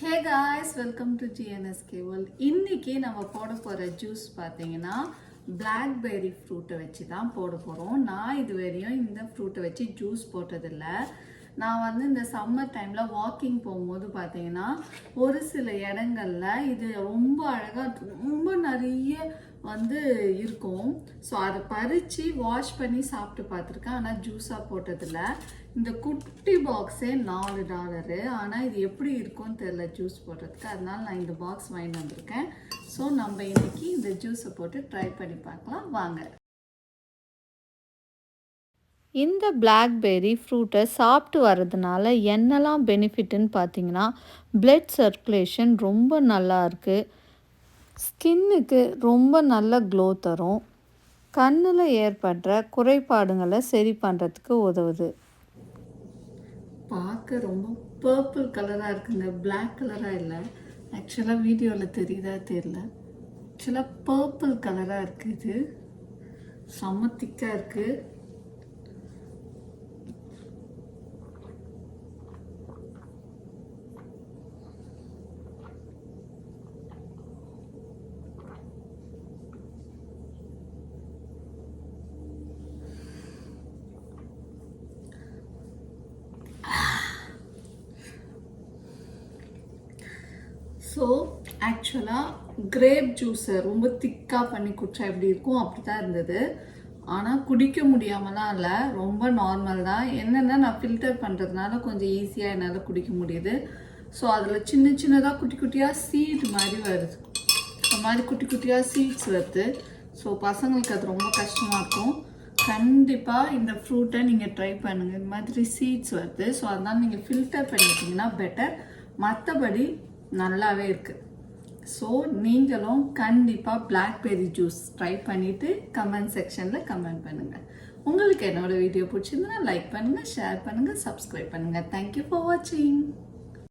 Hey guys, welcome to GNSK World. இன்னைக்கு நம்ம போட போற ஜூஸ் பாத்தீங்கன்னா blackberry ஃப்ரூட்டை வச்சு தான் போட போறோம். நான் இதுவரையும் இந்த ஃப்ரூட்டை வச்சு ஜூஸ் போட்டதில்ல. நான் இந்த சம்மர் டைம்ல வாக்கிங் போகும்போது பாத்தீங்கன்னா ஒரு சில இடங்கள்ல இது ரொம்ப அழகா ரொம்ப நிறைய இருக்கும். ஸோ அதை பறித்து வாஷ் பண்ணி சாப்பிட்டு பார்த்துருக்கேன். ஆனால் ஜூஸாக போட்டதில்ல. இந்த குட்டி பாக்ஸே $4. ஆனால் இது எப்படி இருக்கும்னு தெரியல ஜூஸ் போடுறதுக்கு. அதனால நான் இந்த பாக்ஸ் வாங்கிட்டு வந்திருக்கேன். ஸோ நம்ம இன்னைக்கு இந்த ஜூஸை போட்டு ட்ரை பண்ணி பார்க்கலாம் வாங்க. இந்த பிளாக்பெர்ரி ஃப்ரூட்டை சாப்பிட்டு வர்றதுனால என்னெல்லாம் பெனிஃபிட்டுன்னு பார்த்தீங்கன்னா, பிளட் சர்க்குலேஷன் ரொம்ப நல்லா இருக்குது, ஸ்கின்னுக்கு ரொம்ப நல்ல க்ளோ தரும், கண்ணில் ஏற்படுற குறைபாடுகளை சரி பண்ணுறதுக்கு உதவுது. பார்க்க ரொம்ப பர்பிள் கலராக இருக்குங்க, பிளாக் கலராக இல்லை. ஆக்சுவலாக வீடியோவில் தெரியுதா தெரியல. ஆக்சுவலாக பர்பிள் கலராக இருக்குது, செம்ம திக்காக இருக்குது. ஸோ ஆக்சுவலாக கிரேப் ஜூஸை ரொம்ப திக்காக பண்ணி குடிச்சா எப்படி இருக்கும் அப்படி தான் இருந்தது. ஆனால் குடிக்க முடியாமலாம் இல்லை, ரொம்ப நார்மல் தான். என்னென்னா நான் ஃபில்டர் பண்ணுறதுனால கொஞ்சம் ஈஸியாக என்னால் குடிக்க முடியுது. ஸோ அதில் சின்ன சின்னதாக குட்டி குட்டியாக சீட் மாதிரி வருது, இந்த மாதிரி குட்டி குட்டியாக சீட்ஸ் வருது. ஸோ பசங்களுக்கு அது ரொம்ப கஷ்டமாக இருக்கும். கண்டிப்பாக இந்த ஃப்ரூட்டை நீங்கள் ட்ரை பண்ணுங்கள். இந்த மாதிரி சீட்ஸ் வருது. ஸோ அதனால் நீங்கள் ஃபில்டர் பண்ணிட்டீங்கன்னா பெட்டர். மற்றபடி நல்லாவே இருக்குது. ஸோ நீங்களும் கண்டிப்பாக பிளாக்பெர்ரி ஜூஸ் ட்ரை பண்ணிவிட்டு கமெண்ட் செக்ஷனில் கமெண்ட் பண்ணுங்கள். உங்களுக்கு என்னோடய வீடியோ பிடிச்சிருந்தா லைக் பண்ணுங்கள், ஷேர் பண்ணுங்கள், சப்ஸ்கிரைப் பண்ணுங்கள். தேங்க்யூ ஃபார் வாட்சிங்.